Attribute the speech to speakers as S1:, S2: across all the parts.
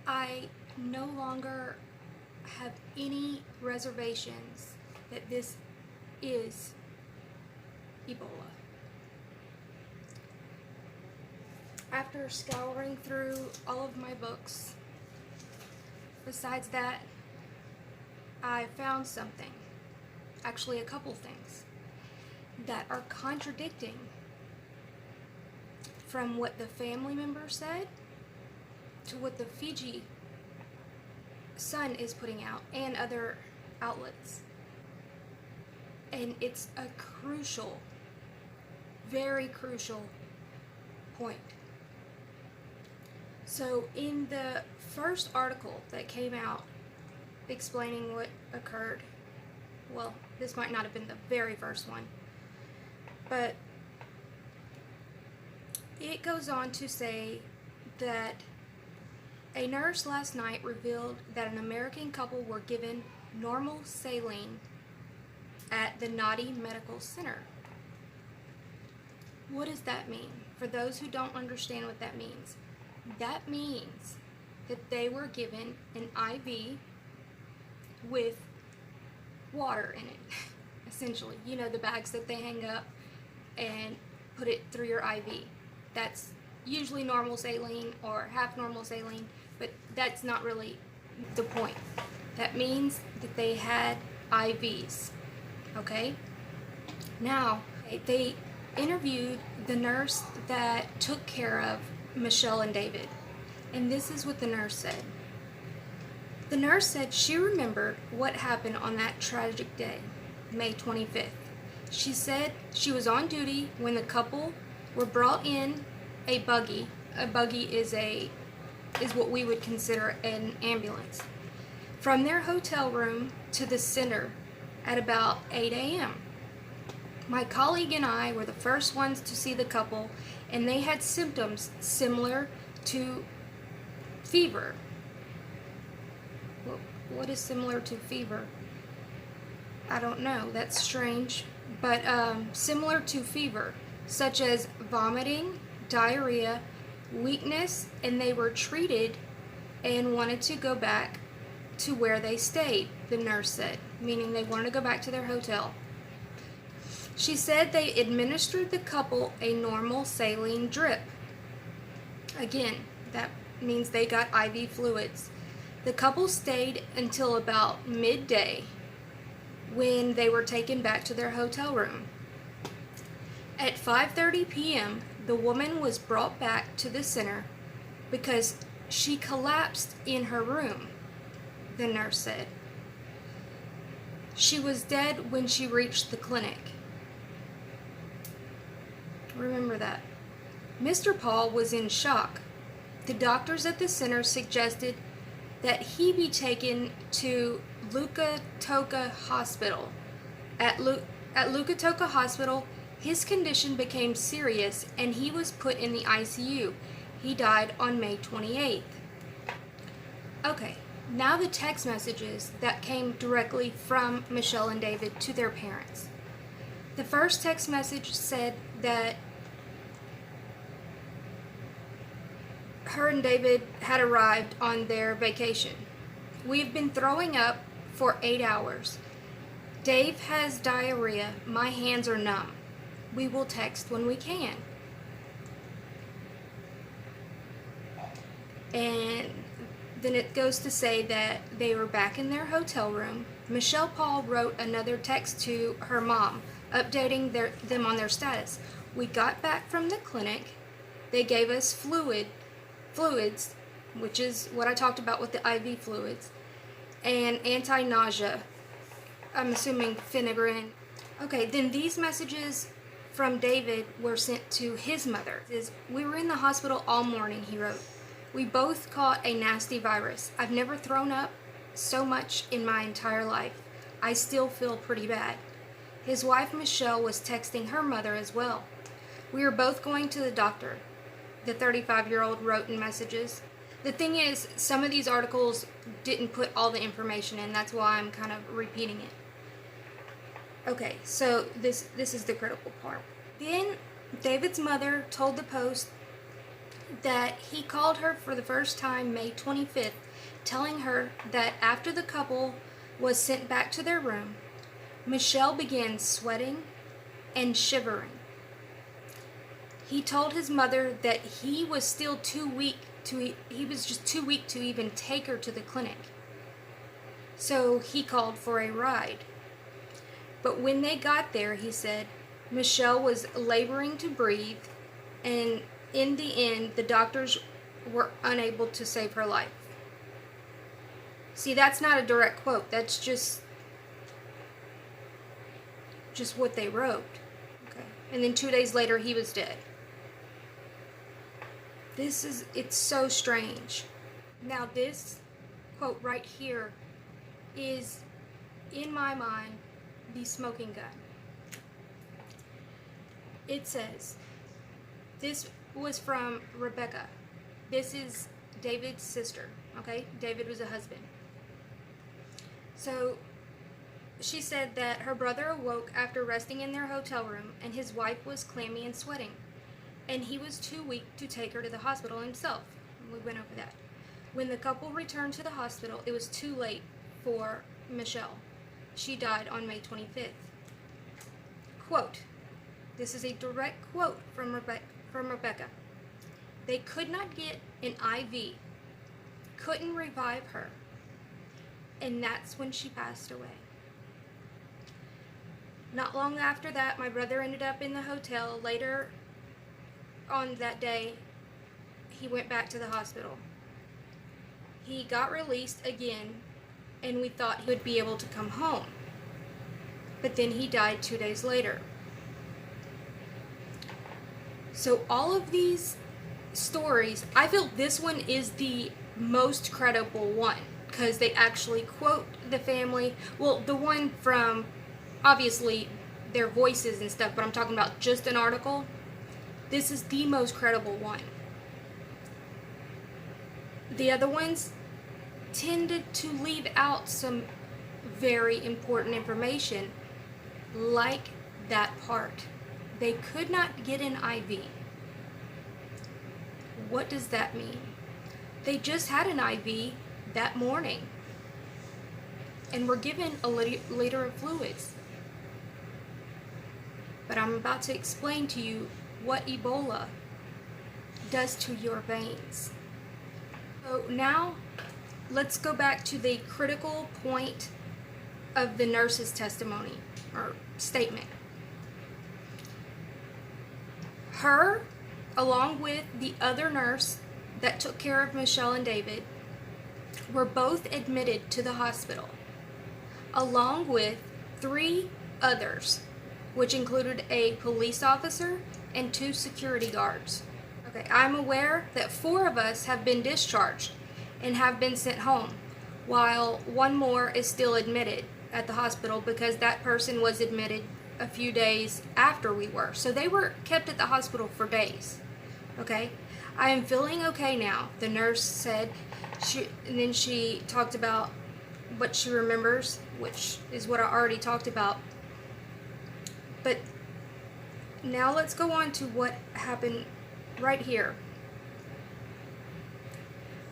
S1: I no longer have any reservations that this is Ebola. After scouring through all of my books, besides that, I found something, actually a couple things, that are contradicting from what the family member said to what the Fiji Sun is putting out and other outlets. And it's a crucial, very crucial point. So in the first article that came out explaining what occurred, well, this might not have been the very first one, but it goes on to say that a nurse last night revealed that an American couple were given normal saline at the Nadi Medical Center. What does that mean? For those who don't understand what that means that they were given an IV with water in it, essentially. You know, the bags that they hang up and put it through your IV. That's usually normal saline or half normal saline, but that's not really the point. That means that they had IVs, okay? Now, they interviewed the nurse that took care of Michelle and David, and this is what the nurse said. The nurse said she remembered what happened on that tragic day, May 25th. She said she was on duty when the couple were brought in a buggy. A buggy is what we would consider an ambulance, from their hotel room to the center at about 8 a.m. My colleague and I were the first ones to see the couple, and they had symptoms similar to fever. What is similar to fever? I don't know. That's strange. But similar to fever, such as vomiting, diarrhea, weakness, and they were treated and wanted to go back to where they stayed, the nurse said, meaning they wanted to go back to their hotel. She said they administered the couple a normal saline drip. Again, that means they got IV fluids. The couple stayed until about midday when they were taken back to their hotel room. At 5:30 p.m., the woman was brought back to the center because she collapsed in her room, the nurse said. She was dead when she reached the clinic. Remember that. Mr. Paul was in shock. The doctors at the center suggested that he be taken to Lukatoka Hospital. At Lukatoka Hospital, his condition became serious and he was put in the ICU. He died on May 28th. Okay, now the text messages that came directly from Michelle and David to their parents. The first text message said that her and David had arrived on their vacation. We've been throwing up for 8 hours. Dave has diarrhea. My hands are numb. We will text when we can. And then it goes to say that they were back in their hotel room. Michelle Paul wrote another text to her mom, updating them on their status. We got back from the clinic. They gave us fluids, which is what I talked about with the IV fluids, and anti-nausea. I'm assuming Finagrin. Okay, then these messages from David were sent to his mother. We were in the hospital all morning, he wrote. We both caught a nasty virus. I've never thrown up so much in my entire life. I still feel pretty bad. His wife Michelle was texting her mother as well. We are both going to the doctor, the 35-year-old wrote in messages. The thing is, some of these articles didn't put all the information in. That's why I'm kind of repeating it. Okay, so this is the critical part. Then David's mother told the Post that he called her for the first time May 25th, telling her that after the couple was sent back to their room, Michelle began sweating and shivering. He told his mother that he was still too weak to even take her to the clinic. So he called for a ride. But when they got there, he said, Michelle was laboring to breathe, and in the end, the doctors were unable to save her life. See, that's not a direct quote. That's just what they wrote. Okay. And then 2 days later, he was dead. It's so strange. Now, this quote right here is, in my mind, the smoking gun. It says, this was from Rebecca. This is David's sister, okay? David was a husband. So she said that her brother awoke after resting in their hotel room, and his wife was clammy and sweating, and he was too weak to take her to the hospital himself. We went over that. When the couple returned to the hospital, it was too late for Michelle. She died on May 25th. Quote, this is a direct quote from Rebecca. They could not get an IV, couldn't revive her, and that's when she passed away. Not long after that, my brother ended up in the hotel. Later on that day, he went back to the hospital. He got released again, and we thought he would be able to come home. But then he died 2 days later. So all of these stories, I feel this one is the most credible one, because they actually quote the family. Well, the one from, obviously, their voices and stuff, but I'm talking about just an article. This is the most credible one. The other ones tended to leave out some very important information, like that part. They could not get an IV. What does that mean? They just had an IV that morning and were given a liter of fluids. But I'm about to explain to you what Ebola does to your veins. So now let's go back to the critical point of the nurse's testimony or statement. Her, along with the other nurse that took care of Michelle and David, were both admitted to the hospital, along with 3 others, which included a police officer and 2 security guards. Okay, I'm aware that 4 of us have been discharged and have been sent home, while 1 more is still admitted at the hospital because that person was admitted a few days after we were. So they were kept at the hospital for days. Okay? I am feeling okay now, the nurse said. And then she talked about what she remembers, which is what I already talked about. But now let's go on to what happened right here.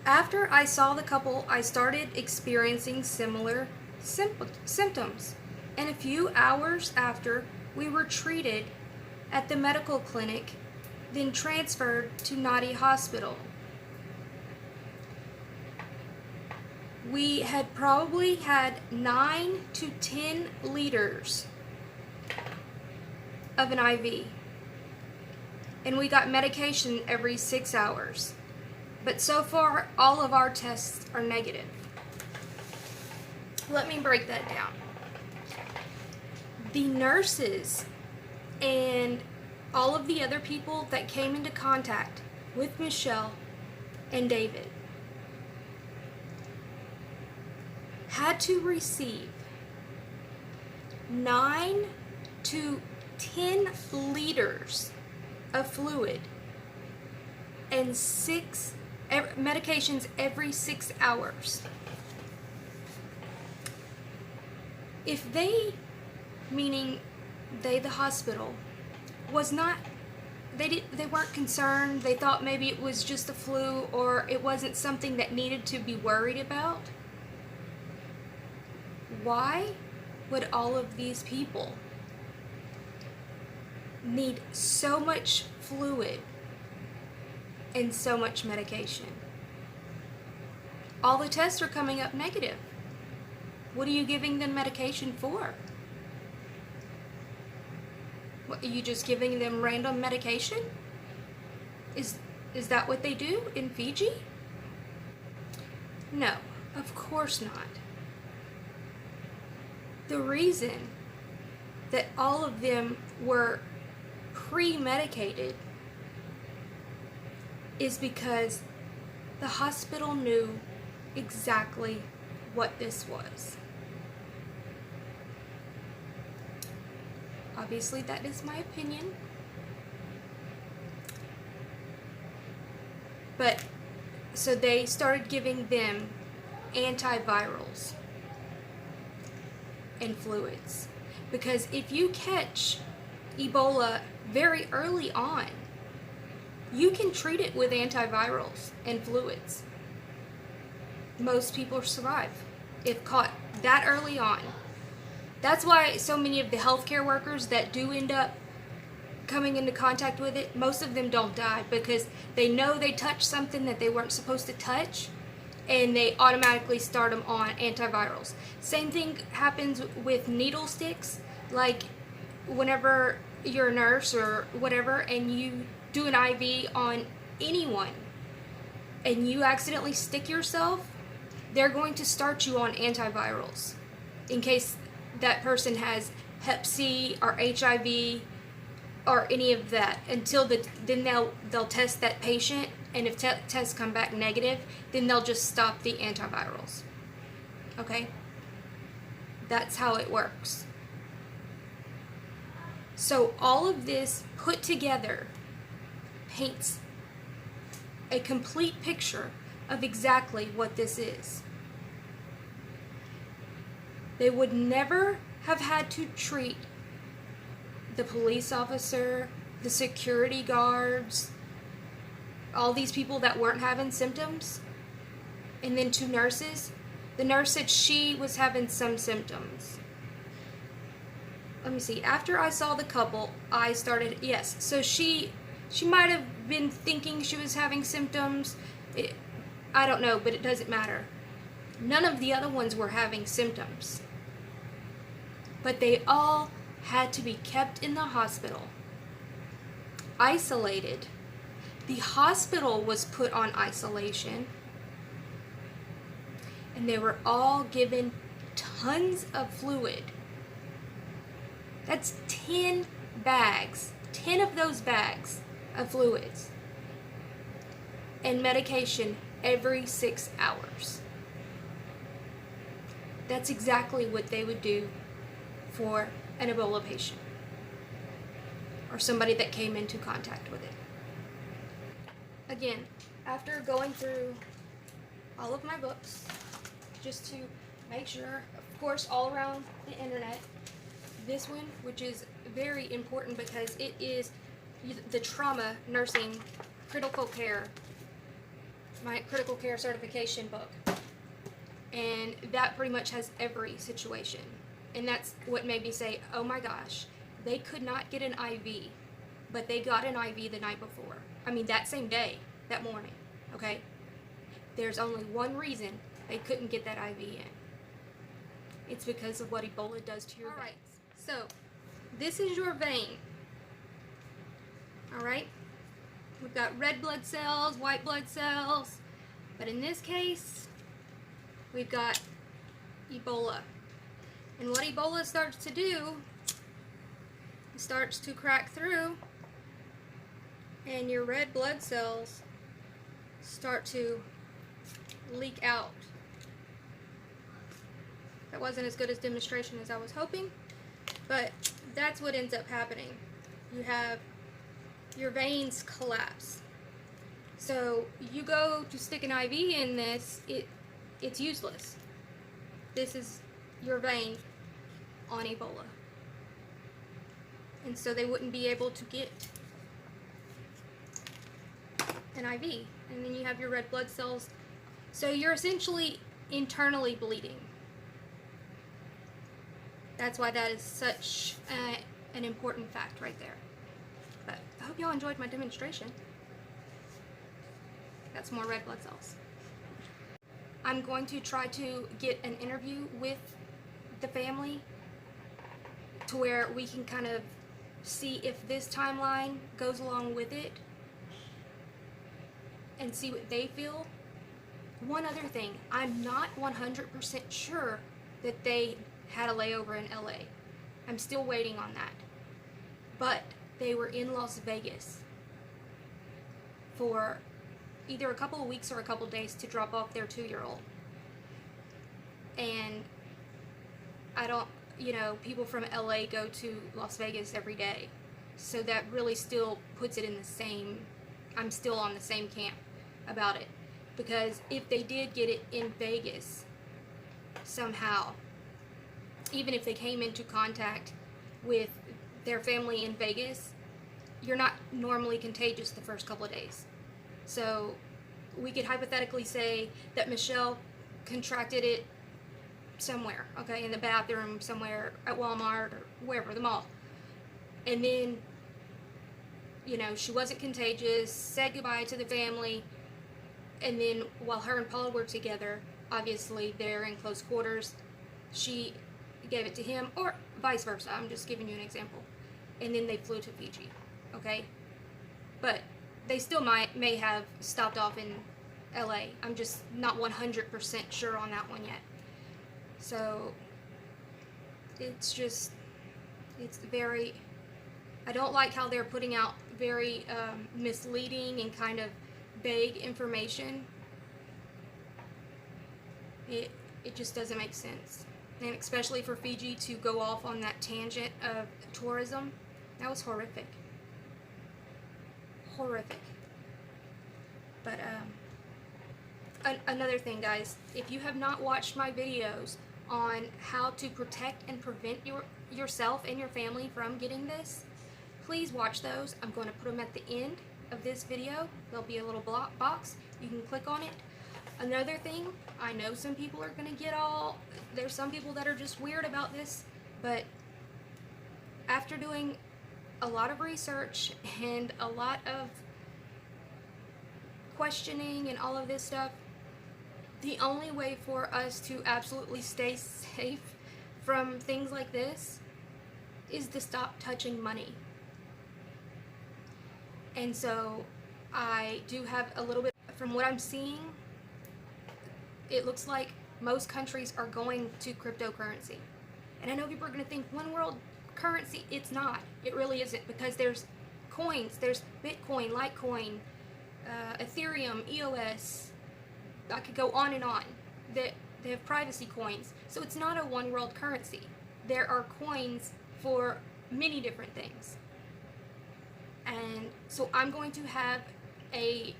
S1: After I saw the couple, I started experiencing similar symptoms. And a few hours after, we were treated at the medical clinic, then transferred to Nadi Hospital. We had probably had 9 to 10 liters of an IV. And we got medication every 6 hours. But so far, all of our tests are negative. Let me break that down. The nurses and all of the other people that came into contact with Michelle and David had to receive 9 to 10 liters of fluid and 6 medications every 6 hours. If they, meaning they, the hospital, was not they weren't concerned. They thought maybe it was just the flu or it wasn't something that needed to be worried about. Why would all of these people need so much fluid and so much medication? All the tests are coming up negative. What are you giving them medication for? What, are you just giving them random medication? Is that what they do in Fiji? No, of course not. The reason that all of them were pre-medicated is because the hospital knew exactly what this was. Obviously, that is my opinion. But, so they started giving them antivirals and fluids. Because if you catch Ebola very early on, you can treat it with antivirals and fluids. Most people survive if caught that early on. That's why so many of the healthcare workers that do end up coming into contact with it, most of them don't die because they know they touched something that they weren't supposed to touch, and they automatically start them on antivirals. Same thing happens with needle sticks. Like whenever you're a nurse or whatever and you do an IV on anyone and you accidentally stick yourself, they're going to start you on antivirals in case that person has Hep C or HIV or any of that, until then they'll test that patient, and if tests come back negative, then they'll just stop the antivirals. Okay? That's how it works. So all of this put together paints a complete picture of exactly what this is. They would never have had to treat the police officer, the security guards, all these people that weren't having symptoms, and then 2 nurses. The nurse said she was having some symptoms. Let me see. After I saw the couple, I started, yes. So she might have been thinking she was having symptoms. I don't know, but it doesn't matter. None of the other ones were having symptoms. But they all had to be kept in the hospital, isolated. The hospital was put on isolation, and they were all given tons of fluid. That's 10 bags, 10 of those bags of fluids, and medication every 6 hours. That's exactly what they would do for an Ebola patient or somebody that came into contact with it. Again, after going through all of my books, just to make sure, of course, all around the internet, this one, which is very important because it is the trauma nursing critical care, my critical care certification book, and that pretty much has every situation. And that's what made me say, oh my gosh, they could not get an IV, but they got an IV the night before. I mean, that same day, that morning, okay? There's only one reason they couldn't get that IV in. It's because of what Ebola does to your veins. Alright, so this is your vein. Alright? We've got red blood cells, white blood cells, but in this case, we've got Ebola. And what Ebola starts to do, it starts to crack through, and your red blood cells start to leak out. That wasn't as good a demonstration as I was hoping, but that's what ends up happening. You have your veins collapse. So you go to stick an IV in this, it's useless. This is your vein on Ebola. And so they wouldn't be able to get an IV, and then you have your red blood cells. So you're essentially internally bleeding. That's why that is such an important fact right there. But I hope y'all enjoyed my demonstration. Got some more red blood cells. I'm going to try to get an interview with the family to where we can kind of see if this timeline goes along with it and see what they feel. One other thing, I'm not 100% sure that they had a layover in LA. I'm still waiting on that. But they were in Las Vegas for either a couple of weeks or a couple of days to drop off their 2-year-old. And I don't, people from LA go to Las Vegas every day. So that really still puts it in the same, I'm still on the same camp about it. Because if they did get it in Vegas somehow, even if they came into contact with their family in Vegas, you're not normally contagious the first couple of days. So we could hypothetically say that Michelle contracted it somewhere, okay, in the bathroom somewhere at Walmart or wherever, the mall. And then, she wasn't contagious, said goodbye to the family, and then while her and Paul were together, obviously they're in close quarters, she gave it to him, or vice versa. I'm just giving you an example. And then they flew to Fiji, okay? But they still may have stopped off in LA. I'm just not 100% sure on that one yet. So it's very, I don't like how they're putting out very misleading and kind of vague information. It just doesn't make sense. And especially for Fiji to go off on that tangent of tourism, that was horrific. Horrific. But another thing, guys, if you have not watched my videos on how to protect and prevent yourself and your family from getting this, please watch those. I'm going to put them at the end of this video. There'll be a little box. You can click on it. Another thing, I know some people are going to get there's some people that are just weird about this, but after doing a lot of research and a lot of questioning and all of this stuff, the only way for us to absolutely stay safe from things like this is to stop touching money. And so I do have a little bit, from what I'm seeing, it looks like most countries are going to cryptocurrency. And I know people are going to think one world currency. It's not. It really isn't, because there's coins. There's Bitcoin, Litecoin, Ethereum, EOS. I could go on and on. They have privacy coins. So it's not a one world currency. There are coins for many different things. And so I'm going to have a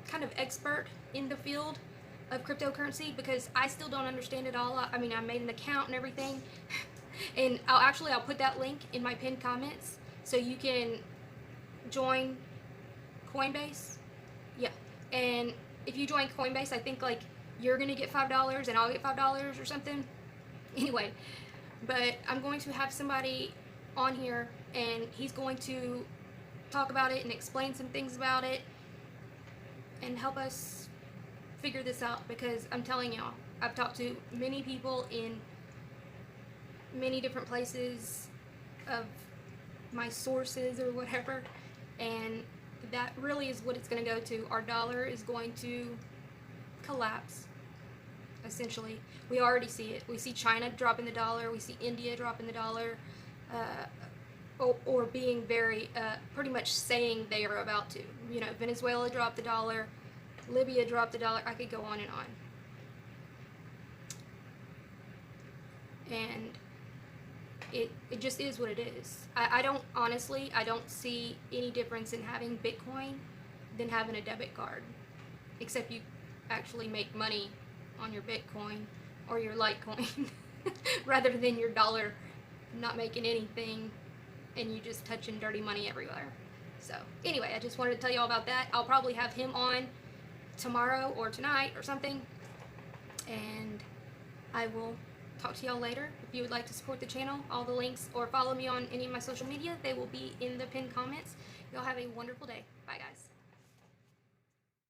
S1: kind of expert in the field of cryptocurrency, because I still don't understand it all. I mean, I made an account and everything. And I'll put that link in my pinned comments so you can join Coinbase. Yeah. And if you join Coinbase, I think like you're going to get $5 and I'll get $5 or something. Anyway, but I'm going to have somebody on here and he's going to talk about it and explain some things about it and help us figure this out, because I'm telling y'all, I've talked to many people in many different places of my sources or whatever, and that really is what it's going to go to. Our dollar is going to collapse, essentially. We already see it. We see China dropping the dollar. We see India dropping the dollar, or being very, pretty much saying they are about to. You know, Venezuela dropped the dollar. Libya dropped the dollar. I could go on and on. And it just is what it is. I don't, honestly, I don't see any difference in having Bitcoin than having a debit card. Except you actually make money on your Bitcoin or your Litecoin rather than your dollar not making anything and you just touching dirty money everywhere. So anyway, I just wanted to tell you all about that. I'll probably have him on tomorrow or tonight or something, and I will talk to y'all later. If you would like to support the channel, all the links, or follow me on any of my social media, they will be in the pinned comments. Y'all have a wonderful day. Bye, guys.